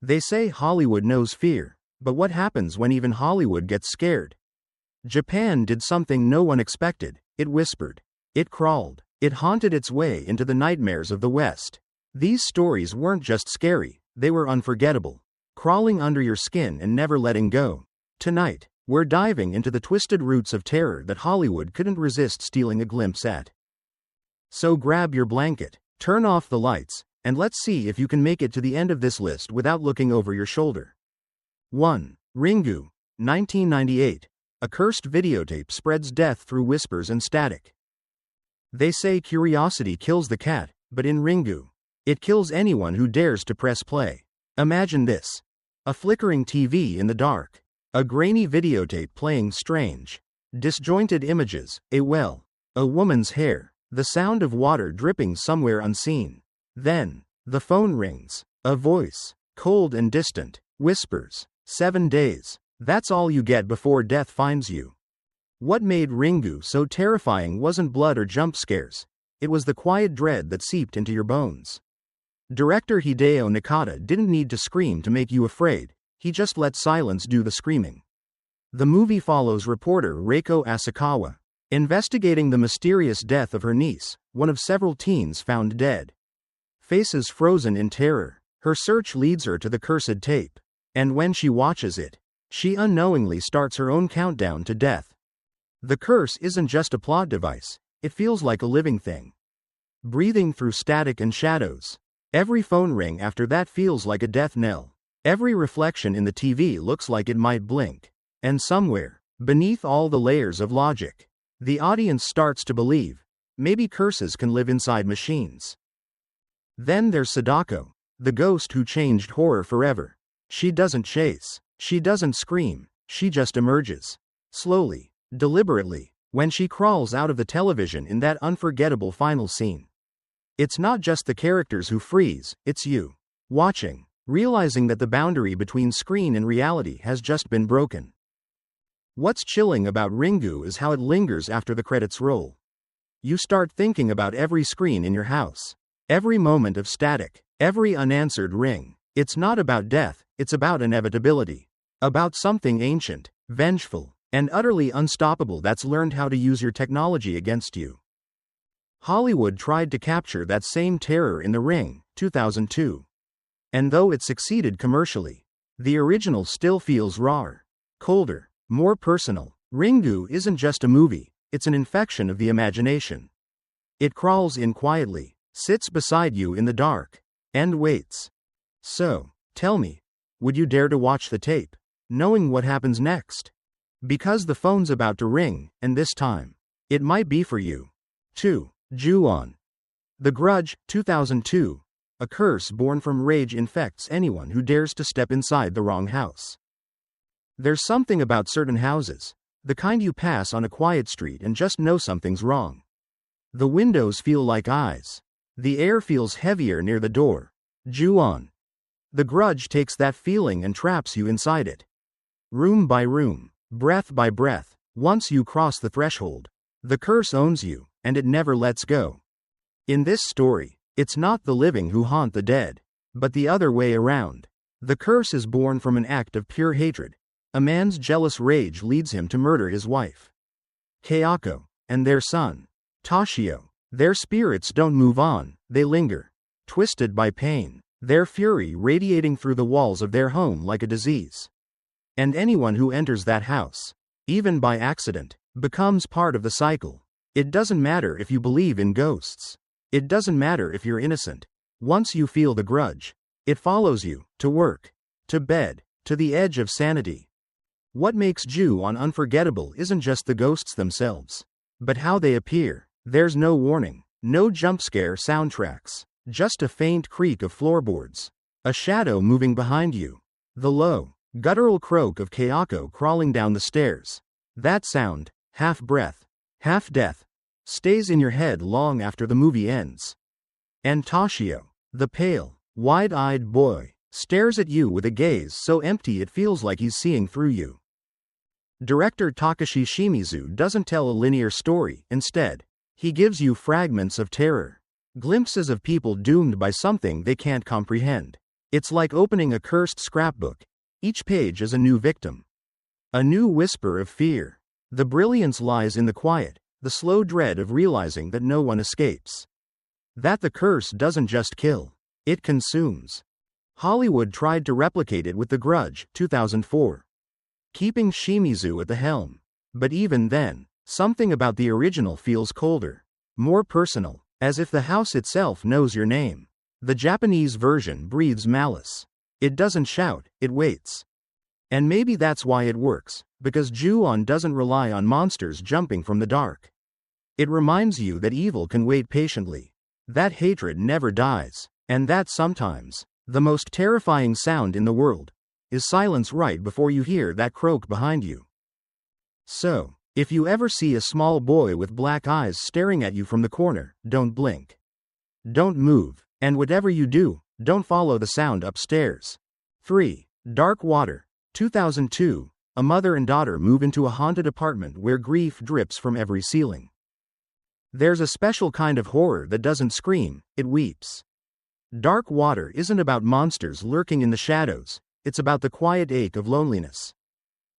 They say Hollywood knows fear, but what happens when even Hollywood gets scared? Japan did something no one expected. It whispered. It crawled. It haunted its way into the nightmares of the West. These stories weren't just scary, they were unforgettable. Crawling under your skin and never letting go. Tonight, we're diving into the twisted roots of terror that Hollywood couldn't resist stealing a glimpse at. So grab your blanket, turn off the lights, and let's see if you can make it to the end of this list without looking over your shoulder. 1. Ringu, 1998. A cursed videotape spreads death through whispers and static. They say curiosity kills the cat, but in Ringu, it kills anyone who dares to press play. Imagine this. A flickering TV in the dark. A grainy videotape playing strange, disjointed images, a well, a woman's hair, the sound of water dripping somewhere unseen. Then, the phone rings. A voice, cold and distant, whispers, 7 days. That's all you get before death finds you. What made Ringu so terrifying wasn't blood or jump scares. It was the quiet dread that seeped into your bones. Director Hideo Nakata didn't need to scream to make you afraid, he just let silence do the screaming. The movie follows reporter Reiko Asakawa, investigating the mysterious death of her niece, one of several teens found dead. Faces frozen in terror, her search leads her to the cursed tape. And when she watches it, she unknowingly starts her own countdown to death. The curse isn't just a plot device, it feels like a living thing. Breathing through static and shadows. Every phone ring after that feels like a death knell. Every reflection in the TV looks like it might blink. And somewhere, beneath all the layers of logic, the audience starts to believe, maybe curses can live inside machines. Then there's Sadako, the ghost who changed horror forever. She doesn't chase, she doesn't scream, she just emerges. Slowly, deliberately, when she crawls out of the television in that unforgettable final scene. It's not just the characters who freeze, it's you. Watching, realizing that the boundary between screen and reality has just been broken. What's chilling about Ringu is how it lingers after the credits roll. You start thinking about every screen in your house. Every moment of static, every unanswered ring. It's not about death, it's about inevitability. About something ancient, vengeful, and utterly unstoppable that's learned how to use your technology against you. Hollywood tried to capture that same terror in The Ring, 2002. And though it succeeded commercially, the original still feels rawer, colder, more personal. Ringu isn't just a movie, it's an infection of the imagination. It crawls in quietly, sits beside you in the dark, and waits. So, tell me, would you dare to watch the tape, knowing what happens next? Because the phone's about to ring, and this time, it might be for you. 2. Ju-on. The Grudge, 2002. A curse born from rage infects anyone who dares to step inside the wrong house. There's something about certain houses, the kind you pass on a quiet street and just know something's wrong. The windows feel like eyes. The air feels heavier near the door. Ju-on. The Grudge takes that feeling and traps you inside it. Room by room, breath by breath, once you cross the threshold, the curse owns you, and it never lets go. In this story, it's not the living who haunt the dead, but the other way around. The curse is born from an act of pure hatred. A man's jealous rage leads him to murder his wife, Kayako, and their son, Toshio. Their spirits don't move on, they linger, twisted by pain, their fury radiating through the walls of their home like a disease. And anyone who enters that house, even by accident, becomes part of the cycle. It doesn't matter if you believe in ghosts. It doesn't matter if you're innocent. Once you feel the grudge, it follows you, to work, to bed, to the edge of sanity. What makes Ju-on unforgettable isn't just the ghosts themselves, but how they appear. There's no warning, no jump scare soundtracks, just a faint creak of floorboards, a shadow moving behind you, the low, guttural croak of Kayako crawling down the stairs. That sound, half breath, half death, stays in your head long after the movie ends. And Toshio, the pale, wide-eyed boy, stares at you with a gaze so empty it feels like he's seeing through you. Director Takashi Shimizu doesn't tell a linear story, instead, he gives you fragments of terror, glimpses of people doomed by something they can't comprehend. It's like opening a cursed scrapbook. Each page is a new victim. A new whisper of fear. The brilliance lies in the quiet, the slow dread of realizing that no one escapes. That the curse doesn't just kill, it consumes. Hollywood tried to replicate it with The Grudge, 2004. Keeping Shimizu at the helm. But even then, something about the original feels colder, more personal, as if the house itself knows your name. The Japanese version breathes malice. It doesn't shout, it waits. And maybe that's why it works, because Ju-on doesn't rely on monsters jumping from the dark. It reminds you that evil can wait patiently, that hatred never dies, and that sometimes, the most terrifying sound in the world, is silence right before you hear that croak behind you. So, if you ever see a small boy with black eyes staring at you from the corner, don't blink. Don't move, and whatever you do, don't follow the sound upstairs. 3. Dark Water, 2002. A mother and daughter move into a haunted apartment where grief drips from every ceiling. There's a special kind of horror that doesn't scream, it weeps. Dark Water isn't about monsters lurking in the shadows, it's about the quiet ache of loneliness.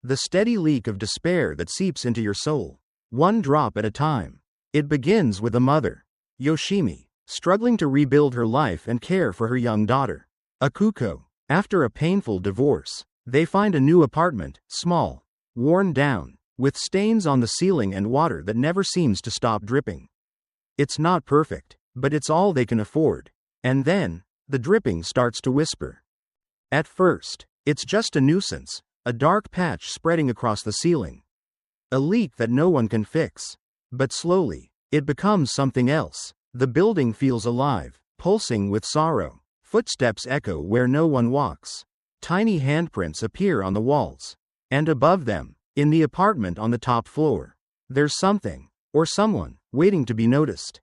The steady leak of despair that seeps into your soul, one drop at a time. It begins with a mother, Yoshimi, struggling to rebuild her life and care for her young daughter, Akuko. After a painful divorce, they find a new apartment, small, worn down, with stains on the ceiling and water that never seems to stop dripping. It's not perfect, but it's all they can afford. And then, the dripping starts to whisper. At first, it's just a nuisance, a dark patch spreading across the ceiling. A leak that no one can fix. But slowly, it becomes something else. The building feels alive, pulsing with sorrow. Footsteps echo where no one walks. Tiny handprints appear on the walls. And above them, in the apartment on the top floor, there's something, or someone, waiting to be noticed.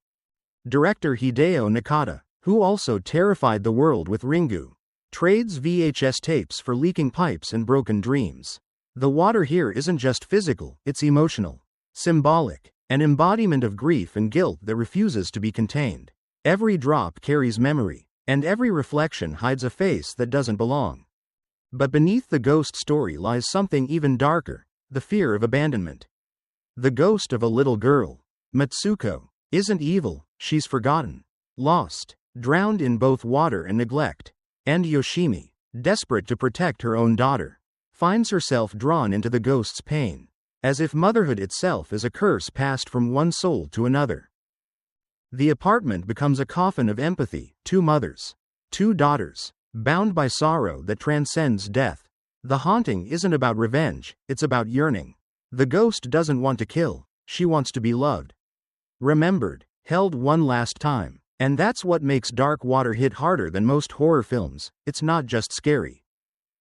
Director Hideo Nakata, who also terrified the world with Ringu, trades VHS tapes for leaking pipes and broken dreams. The water here isn't just physical, it's emotional, symbolic, an embodiment of grief and guilt that refuses to be contained. Every drop carries memory, and every reflection hides a face that doesn't belong. But beneath the ghost story lies something even darker, the fear of abandonment. The ghost of a little girl, Matsuko, isn't evil, she's forgotten, lost, drowned in both water and neglect. And Yoshimi, desperate to protect her own daughter, finds herself drawn into the ghost's pain, as if motherhood itself is a curse passed from one soul to another. The apartment becomes a coffin of empathy, two mothers, two daughters, bound by sorrow that transcends death. The haunting isn't about revenge, it's about yearning. The ghost doesn't want to kill, she wants to be loved, remembered, held one last time. And that's what makes Dark Water hit harder than most horror films. It's not just scary.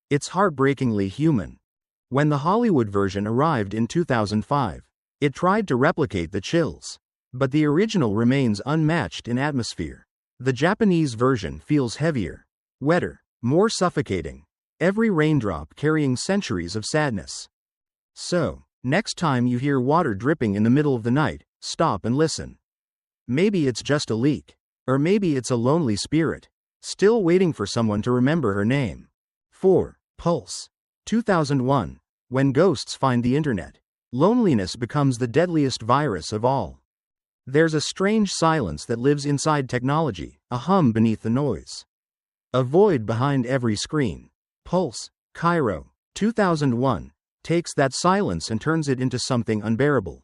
It's heartbreakingly human. When the Hollywood version arrived in 2005, it tried to replicate the chills. But the original remains unmatched in atmosphere. The Japanese version feels heavier, wetter, more suffocating. Every raindrop carrying centuries of sadness. So, next time you hear water dripping in the middle of the night, stop and listen. Maybe it's just a leak. Or maybe it's a lonely spirit, still waiting for someone to remember her name. 4. Pulse. 2001. When ghosts find the internet, loneliness becomes the deadliest virus of all. There's a strange silence that lives inside technology, a hum beneath the noise. A void behind every screen. Pulse, Cairo, 2001, takes that silence and turns it into something unbearable.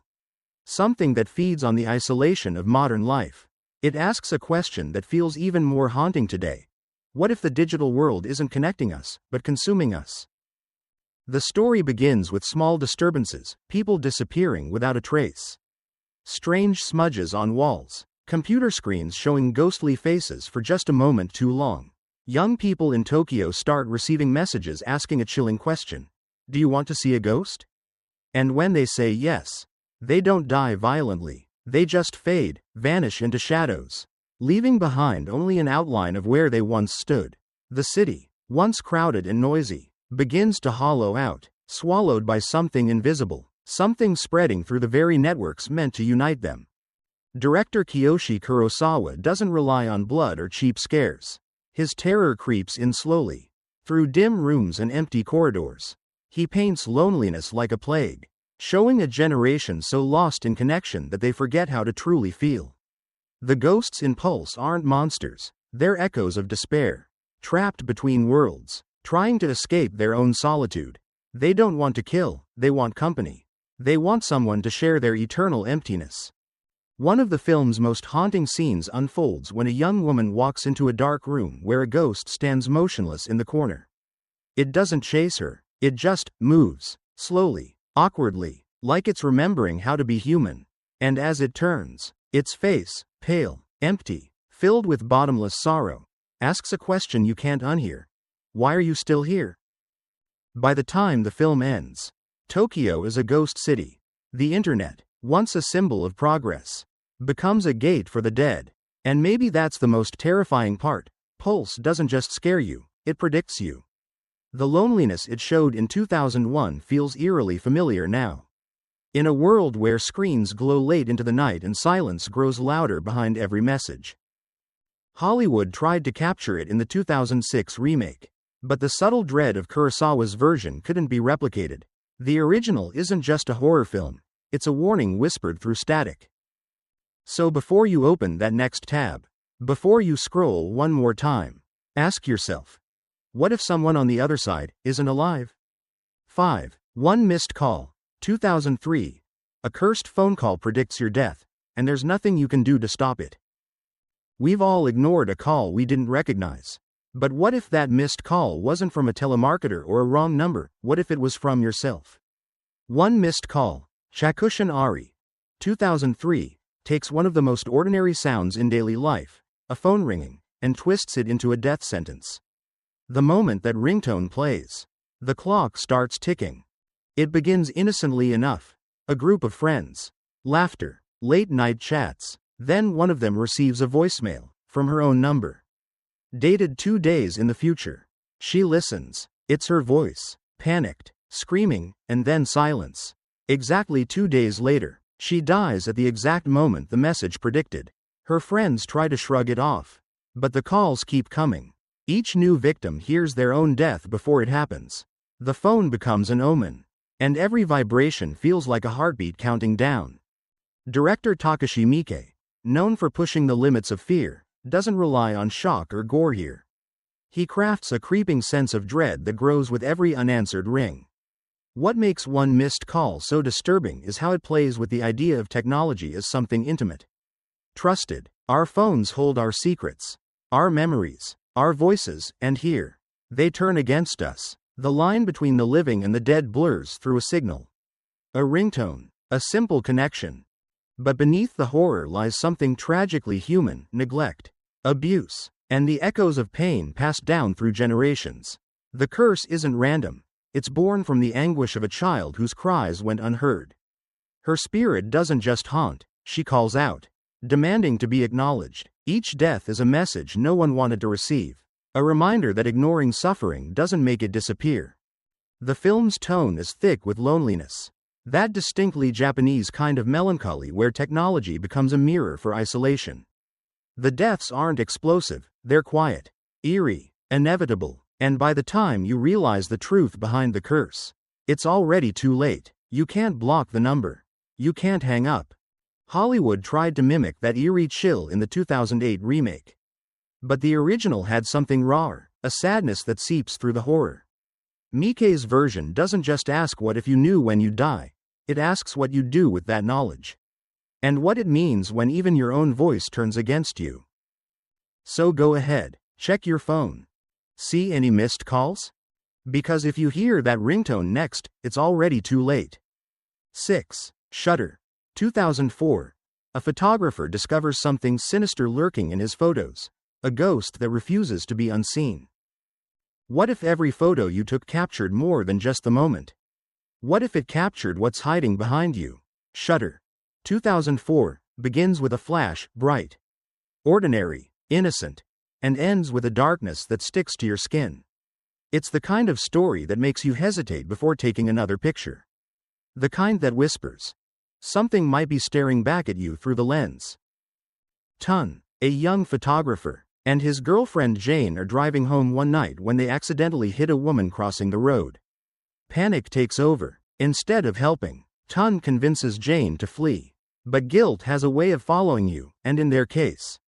Something that feeds on the isolation of modern life. It asks a question that feels even more haunting today. What if the digital world isn't connecting us, but consuming us? The story begins with small disturbances, people disappearing without a trace. Strange smudges on walls, computer screens showing ghostly faces for just a moment too long. Young people in Tokyo start receiving messages asking a chilling question. Do you want to see a ghost? And when they say yes, they don't die violently. They just fade, vanish into shadows, leaving behind only an outline of where they once stood. The city, once crowded and noisy, begins to hollow out, swallowed by something invisible, something spreading through the very networks meant to unite them. Director Kiyoshi Kurosawa doesn't rely on blood or cheap scares. His terror creeps in slowly. Through dim rooms and empty corridors. He paints loneliness like a plague, showing a generation so lost in connection that they forget how to truly feel. The ghosts in Pulse aren't monsters, they're echoes of despair, trapped between worlds, trying to escape their own solitude. They don't want to kill, they want company. They want someone to share their eternal emptiness. One of the film's most haunting scenes unfolds when a young woman walks into a dark room where a ghost stands motionless in the corner. It doesn't chase her, it just moves, slowly, awkwardly, like it's remembering how to be human. And as it turns, its face, pale, empty, filled with bottomless sorrow, asks a question you can't unhear. Why are you still here? By the time the film ends, Tokyo is a ghost city. The internet, once a symbol of progress, becomes a gate for the dead. And maybe that's the most terrifying part. Pulse doesn't just scare you, it predicts you. The loneliness it showed in 2001 feels eerily familiar now. In a world where screens glow late into the night and silence grows louder behind every message. Hollywood tried to capture it in the 2006 remake. But the subtle dread of Kurosawa's version couldn't be replicated. The original isn't just a horror film, it's a warning whispered through static. So before you open that next tab, before you scroll one more time, ask yourself, what if someone on the other side isn't alive? 5. One missed call. 2003. A cursed phone call predicts your death, and there's nothing you can do to stop it. We've all ignored a call we didn't recognize. But what if that missed call wasn't from a telemarketer or a wrong number? What if it was from yourself? One missed call. Chakushin Ari. 2003. Takes one of the most ordinary sounds in daily life, a phone ringing, and twists it into a death sentence. The moment that ringtone plays, the clock starts ticking. It begins innocently enough. A group of friends. Laughter. Late night chats. Then one of them receives a voicemail, from her own number. Dated 2 days in the future. She listens. It's her voice. Panicked. Screaming, and then silence. Exactly 2 days later, she dies at the exact moment the message predicted. Her friends try to shrug it off. But the calls keep coming. Each new victim hears their own death before it happens. The phone becomes an omen. And every vibration feels like a heartbeat counting down. Director Takashi Miike, known for pushing the limits of fear, doesn't rely on shock or gore here. He crafts a creeping sense of dread that grows with every unanswered ring. What makes One Missed Call so disturbing is how it plays with the idea of technology as something intimate. Trusted. Our phones hold our secrets, our memories, our voices, and here, they turn against us. The line between the living and the dead blurs through a signal. A ringtone, a simple connection. But beneath the horror lies something tragically human: neglect, abuse, and the echoes of pain passed down through generations. The curse isn't random. It's born from the anguish of a child whose cries went unheard. Her spirit doesn't just haunt, she calls out, demanding to be acknowledged. Each death is a message no one wanted to receive, a reminder that ignoring suffering doesn't make it disappear. The film's tone is thick with loneliness. That distinctly Japanese kind of melancholy where technology becomes a mirror for isolation. The deaths aren't explosive, they're quiet, eerie, inevitable, and by the time you realize the truth behind the curse, it's already too late. You can't block the number. You can't hang up. Hollywood tried to mimic that eerie chill in the 2008 remake. But the original had something rawer, a sadness that seeps through the horror. Miike's version doesn't just ask what if you knew when you die, it asks what you do with that knowledge. And what it means when even your own voice turns against you. So go ahead, check your phone. See any missed calls? Because if you hear that ringtone next, it's already too late. 6. Shutter. 2004. A photographer discovers something sinister lurking in his photos, a ghost that refuses to be unseen. What if every photo you took captured more than just the moment? What if it captured what's hiding behind you? Shutter. 2004 begins with a flash, bright, ordinary, innocent, and ends with a darkness that sticks to your skin. It's the kind of story that makes you hesitate before taking another picture. The kind that whispers, something might be staring back at you through the lens. Tun, a young photographer, and his girlfriend Jane are driving home one night when they accidentally hit a woman crossing the road. Panic takes over. Instead of helping, Tun convinces Jane to flee. But guilt has a way of following you, and in their case,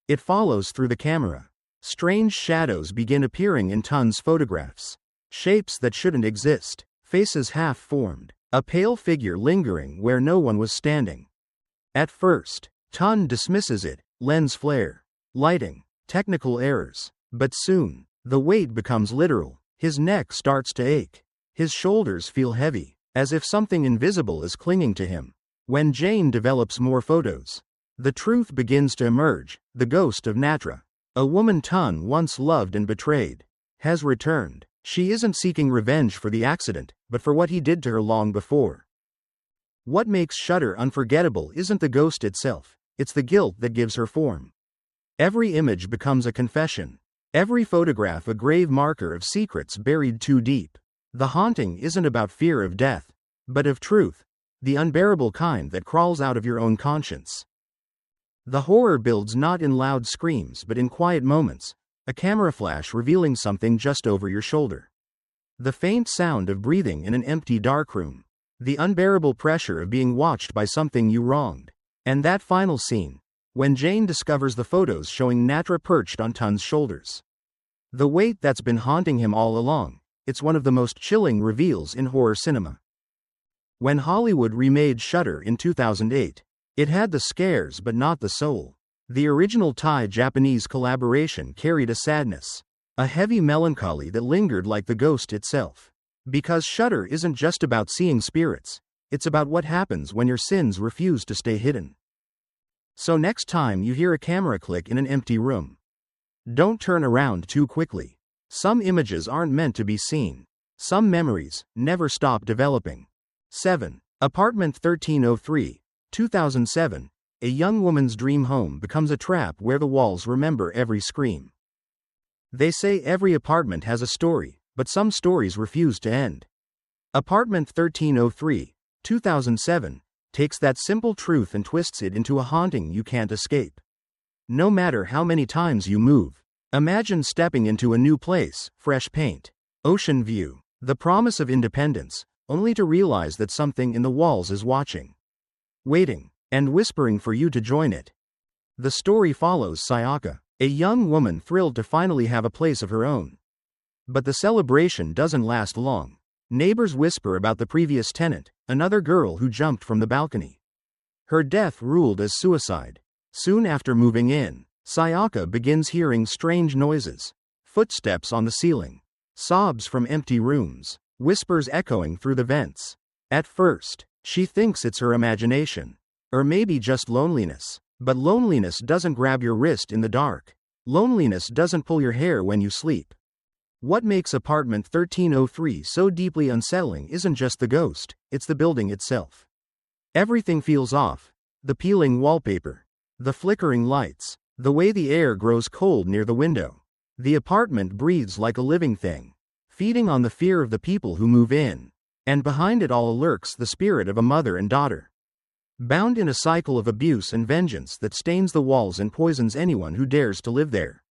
it follows through the camera. Strange shadows begin appearing in Tun's photographs. Shapes that shouldn't exist, faces half-formed, a pale figure lingering where no one was standing. At first, Tun dismisses it, lens flare, lighting, technical errors. But soon, the weight becomes literal. His neck starts to ache. His shoulders feel heavy, as if something invisible is clinging to him. When Jane develops more photos, the truth begins to emerge. The ghost of Natra, a woman Tun once loved and betrayed, has returned. She isn't seeking revenge for the accident, but for what he did to her long before. What makes Shudder unforgettable isn't the ghost itself, it's the guilt that gives her form. Every image becomes a confession. Every photograph a grave marker of secrets buried too deep. The haunting isn't about fear of death, but of truth, the unbearable kind that crawls out of your own conscience. The horror builds not in loud screams but in quiet moments, a camera flash revealing something just over your shoulder. The faint sound of breathing in an empty darkroom. The unbearable pressure of being watched by something you wronged. And that final scene, when Jane discovers the photos showing Natra perched on Tun's shoulders. The weight that's been haunting him all along, it's one of the most chilling reveals in horror cinema. When Hollywood remade Shudder in 2008, it had the scares but not the soul. The original Thai-Japanese collaboration carried a sadness, a heavy melancholy that lingered like the ghost itself. Because Shudder isn't just about seeing spirits, it's about what happens when your sins refuse to stay hidden. So next time you hear a camera click in an empty room, don't turn around too quickly. Some images aren't meant to be seen. Some memories never stop developing. 7. Apartment 1303, 2007. A young woman's dream home becomes a trap where the walls remember every scream. They say every apartment has a story, but some stories refuse to end. Apartment 1303, 2007, takes that simple truth and twists it into a haunting you can't escape. No matter how many times you move, imagine stepping into a new place, fresh paint, ocean view, the promise of independence, only to realize that something in the walls is watching, waiting, and whispering for you to join it. The story follows Sayaka, a young woman thrilled to finally have a place of her own. But the celebration doesn't last long. Neighbors whisper about the previous tenant, another girl who jumped from the balcony. Her death ruled as suicide. Soon after moving in, Sayaka begins hearing strange noises, footsteps on the ceiling, sobs from empty rooms, whispers echoing through the vents. At first, she thinks it's her imagination, or maybe just loneliness. But loneliness doesn't grab your wrist in the dark. Loneliness doesn't pull your hair when you sleep. What makes Apartment 1303 so deeply unsettling isn't just the ghost, it's the building itself. Everything feels off. The peeling wallpaper, the flickering lights, the way the air grows cold near the window. The apartment breathes like a living thing, feeding on the fear of the people who move in. And behind it all lurks the spirit of a mother and daughter, bound in a cycle of abuse and vengeance that stains the walls and poisons anyone who dares to live there.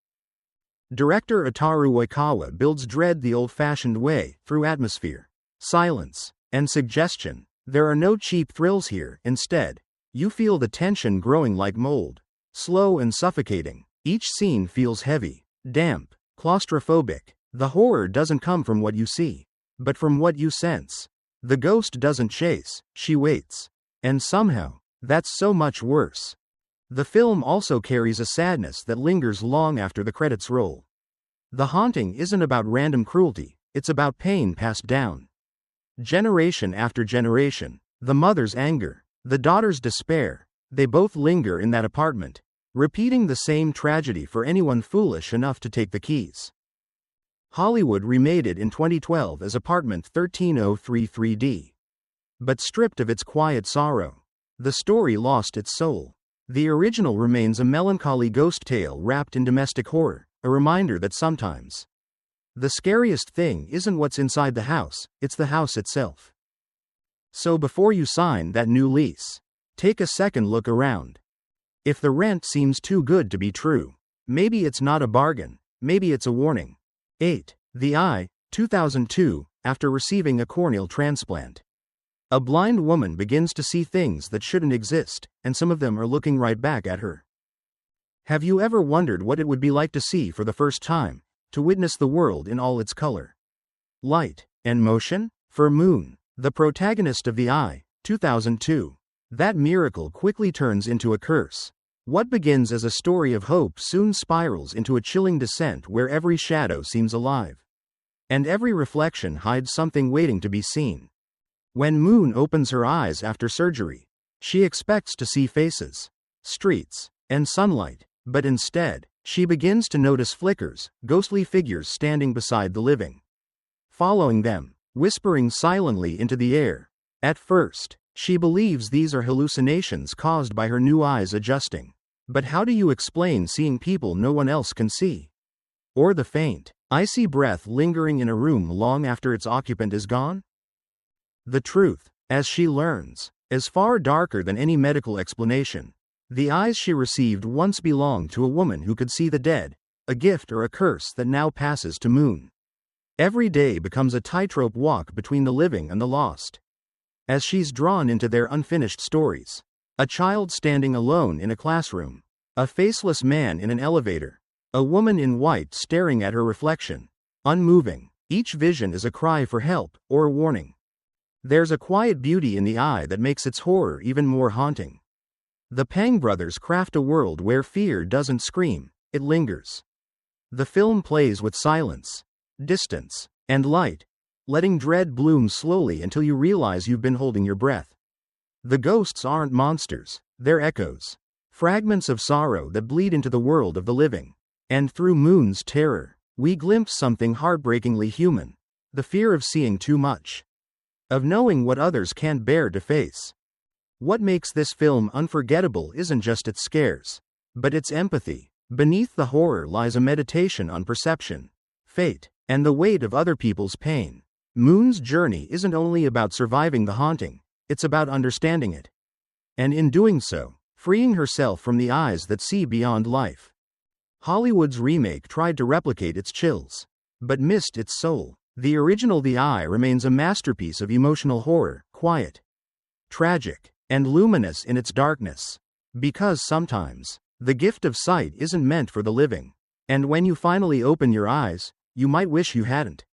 Director Ataru Oikawa builds dread the old-fashioned way, through atmosphere, silence, and suggestion. There are no cheap thrills here. Instead, you feel the tension growing like mold. Slow and suffocating, each scene feels heavy, damp, claustrophobic. The horror doesn't come from what you see, but from what you sense. The ghost doesn't chase, she waits. And somehow, that's so much worse. The film also carries a sadness that lingers long after the credits roll. The haunting isn't about random cruelty, it's about pain passed down, generation after generation. The mother's anger, the daughter's despair, they both linger in that apartment, repeating the same tragedy for anyone foolish enough to take the keys. Hollywood remade it in 2012 as Apartment 1303 3D. But stripped of its quiet sorrow, the story lost its soul. The original remains a melancholy ghost tale wrapped in domestic horror, a reminder that sometimes the scariest thing isn't what's inside the house, it's the house itself. So before you sign that new lease, take a second look around. If the rent seems too good to be true, Maybe it's not a bargain. Maybe it's a warning. 8. The Eye, 2002, after receiving a corneal transplant. A blind woman begins to see things that shouldn't exist, and some of them are looking right back at her. Have you ever wondered what it would be like to see for the first time, to witness the world in all its color, light, and motion? For Moon, the protagonist of The Eye, 2002, that miracle quickly turns into a curse. What begins as a story of hope soon spirals into a chilling descent where every shadow seems alive, and every reflection hides something waiting to be seen. When Moon opens her eyes after surgery, she expects to see faces, streets, and sunlight, but instead, she begins to notice flickers, ghostly figures standing beside the living, following them, whispering silently into the air. At first, she believes these are hallucinations caused by her new eyes adjusting. But how do you explain seeing people no one else can see? Or the faint, icy breath lingering in a room long after its occupant is gone? The truth, as she learns, is far darker than any medical explanation. The eyes she received once belonged to a woman who could see the dead, a gift or a curse that now passes to Moon. Every day becomes a tightrope walk between the living and the lost, as she's drawn into their unfinished stories. A child standing alone in a classroom, a faceless man in an elevator, a woman in white staring at her reflection, unmoving. Each vision is a cry for help or a warning. There's a quiet beauty in the eye that makes its horror even more haunting. The Pang brothers craft a world where fear doesn't scream, it lingers. The film plays with silence, distance, and light, letting dread bloom slowly until you realize you've been holding your breath. The ghosts aren't monsters, they're echoes, fragments of sorrow that bleed into the world of the living. And through Moon's terror, we glimpse something heartbreakingly human, the fear of seeing too much, of knowing what others can't bear to face. What makes this film unforgettable isn't just its scares, but its empathy. Beneath the horror lies a meditation on perception, fate, and the weight of other people's pain. Moon's journey isn't only about surviving the haunting, it's about understanding it. And in doing so, freeing herself from the eyes that see beyond life. Hollywood's remake tried to replicate its chills, but missed its soul. The original The Eye remains a masterpiece of emotional horror, quiet, tragic, and luminous in its darkness. Because sometimes, the gift of sight isn't meant for the living. And when you finally open your eyes, you might wish you hadn't.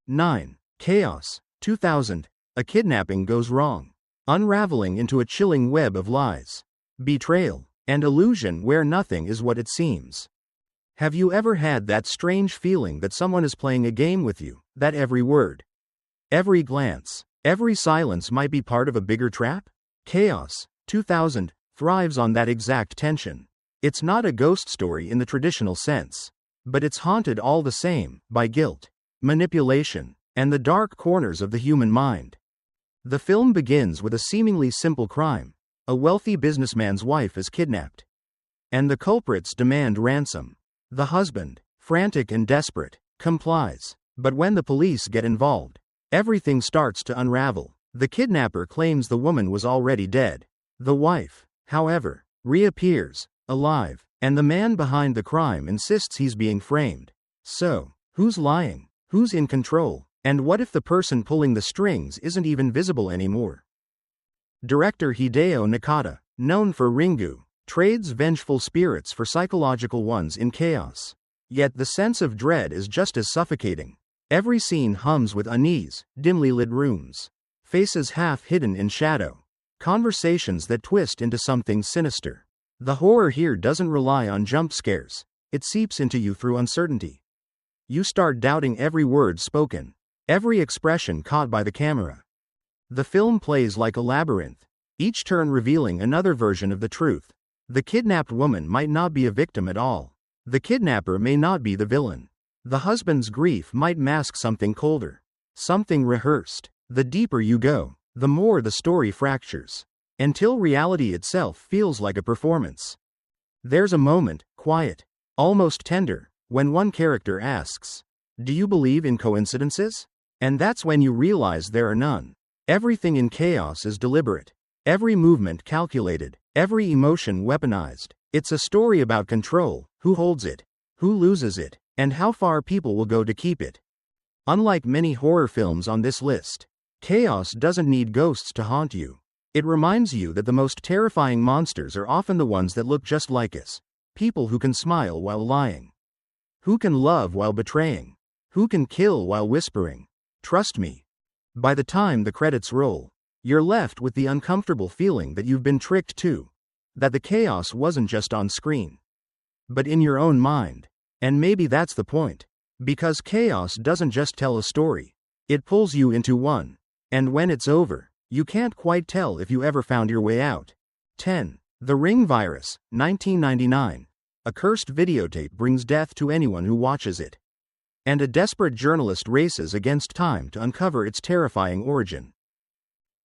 9. Chaos, 2000. A kidnapping goes wrong, unraveling into a chilling web of lies, betrayal, and illusion where nothing is what it seems. Have you ever had that strange feeling that someone is playing a game with you, that every word, every glance, every silence might be part of a bigger trap? Chaos, 2000, thrives on that exact tension. It's not a ghost story in the traditional sense, but it's haunted all the same by guilt, manipulation, and the dark corners of the human mind. The film begins with a seemingly simple crime. A wealthy businessman's wife is kidnapped, and the culprits demand ransom. The husband, frantic and desperate, complies. But when the police get involved, everything starts to unravel. The kidnapper claims the woman was already dead. The wife, however, reappears, alive, and the man behind the crime insists he's being framed. So, who's lying? Who's in control? And what if the person pulling the strings isn't even visible anymore? Director Hideo Nakata, known for Ringu, trades vengeful spirits for psychological ones in chaos. Yet the sense of dread is just as suffocating. Every scene hums with unease, dimly lit rooms, faces half hidden in shadow, conversations that twist into something sinister. The horror here doesn't rely on jump scares, it seeps into you through uncertainty. You start doubting every word spoken, every expression caught by the camera. The film plays like a labyrinth, each turn revealing another version of the truth. The kidnapped woman might not be a victim at all. The kidnapper may not be the villain. The husband's grief might mask something colder, something rehearsed. The deeper you go, the more the story fractures, until reality itself feels like a performance. There's a moment, quiet, almost tender, when one character asks, "Do you believe in coincidences?" And that's when you realize there are none. Everything in Chaos is deliberate, every movement calculated, every emotion weaponized. It's a story about control, Who holds it? Who loses it? And how far people will go to keep it? Unlike many horror films on this list, chaos doesn't need ghosts to haunt you. It reminds you that the most terrifying monsters are often the ones that look just like us. People who can smile while lying. Who can love while betraying. Who can kill while whispering. Trust me. By the time the credits roll, you're left with the uncomfortable feeling that you've been tricked too. That the chaos wasn't just on screen, but in your own mind. And maybe that's the point. Because chaos doesn't just tell a story, it pulls you into one. And when it's over, you can't quite tell if you ever found your way out. 10. The Ring Virus, 1999. A cursed videotape brings death to anyone who watches it. And a desperate journalist races against time to uncover its terrifying origin.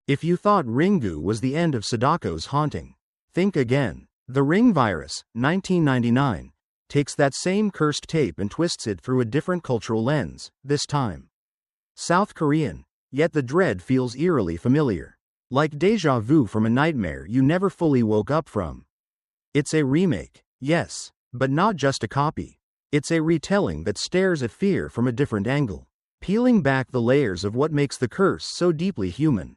If you thought Ringu was the end of Sadako's haunting, think again. The Ring Virus, 1999, takes that same cursed tape and twists it through a different cultural lens, this time South Korean, yet the dread feels eerily familiar. Like déjà vu from a nightmare you never fully woke up from. It's a remake, yes, but not just a copy. It's a retelling that stares at fear from a different angle, peeling back the layers of what makes the curse so deeply human.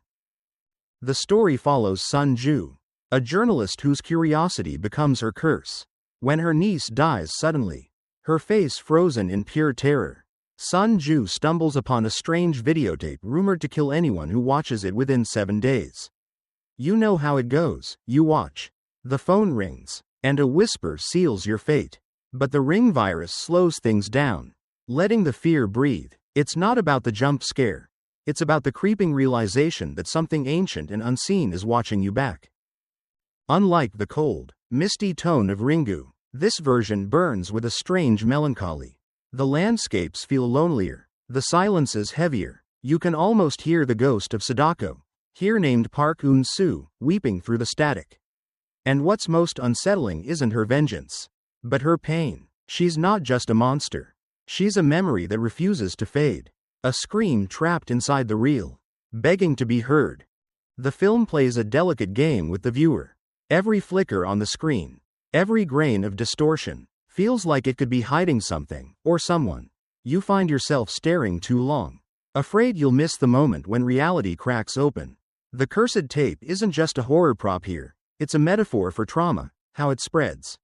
The story follows Sun-ju, a journalist whose curiosity becomes her curse. When her niece dies suddenly, her face frozen in pure terror, Sun-ju stumbles upon a strange videotape rumored to kill anyone who watches it within 7 days. You know how it goes. You watch. The phone rings, and a whisper seals your fate. But the Ring Virus slows things down, letting the fear breathe. It's not about the jump scare. It's about the creeping realization that something ancient and unseen is watching you back. Unlike the cold, misty tone of Ringu, this version burns with a strange melancholy. The landscapes feel lonelier, the silences heavier. You can almost hear the ghost of Sadako, here named Park Eun-soo, weeping through the static. And what's most unsettling isn't her vengeance, but her pain. She's not just a monster. She's a memory that refuses to fade. A scream trapped inside the reel, begging to be heard. The film plays a delicate game with the viewer. Every flicker on the screen, every grain of distortion, feels like it could be hiding something, or someone. You find yourself staring too long, afraid you'll miss the moment when reality cracks open. The cursed tape isn't just a horror prop here, it's a metaphor for trauma, how it spreads,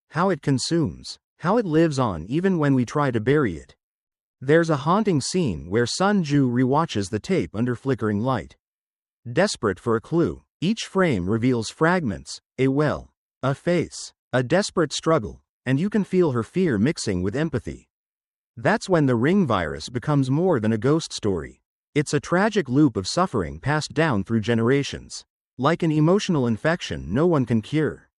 how it consumes, how it lives on even when we try to bury it. There's a haunting scene where Sun-ju rewatches the tape under flickering light. Desperate for a clue, each frame reveals fragments, a well, a face, a desperate struggle, and you can feel her fear mixing with empathy. That's when the Ring Virus becomes more than a ghost story. It's a tragic loop of suffering passed down through generations, like an emotional infection no one can cure.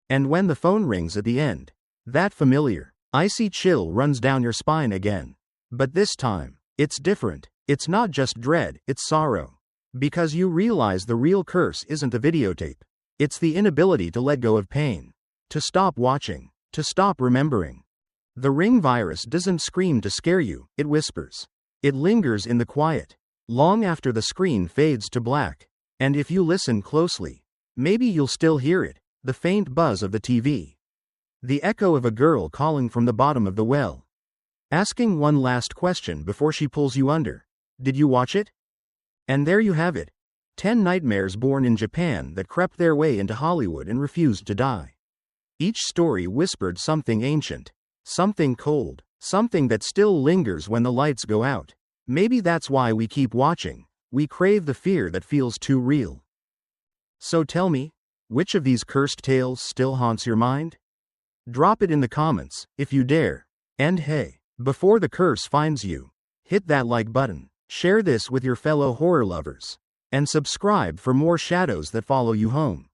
And when the phone rings at the end, that familiar, icy chill runs down your spine again. But this time, it's different. It's not just dread, it's sorrow. Because you realize the real curse isn't the videotape. It's the inability to let go of pain. To stop watching. To stop remembering. The Ring Virus doesn't scream to scare you, it whispers. It lingers in the quiet, long after the screen fades to black. And if you listen closely, maybe you'll still hear it, the faint buzz of the TV. The echo of a girl calling from the bottom of the well. Asking one last question before she pulls you under. Did you watch it? And there you have it. 10 nightmares born in Japan that crept their way into Hollywood and refused to die. Each story whispered something ancient, something cold, something that still lingers when the lights go out. Maybe that's why we keep watching. We crave the fear that feels too real. So tell me, which of these cursed tales still haunts your mind? Drop it in the comments, if you dare. And hey, before the curse finds you, hit that like button, share this with your fellow horror lovers, and subscribe for more shadows that follow you home.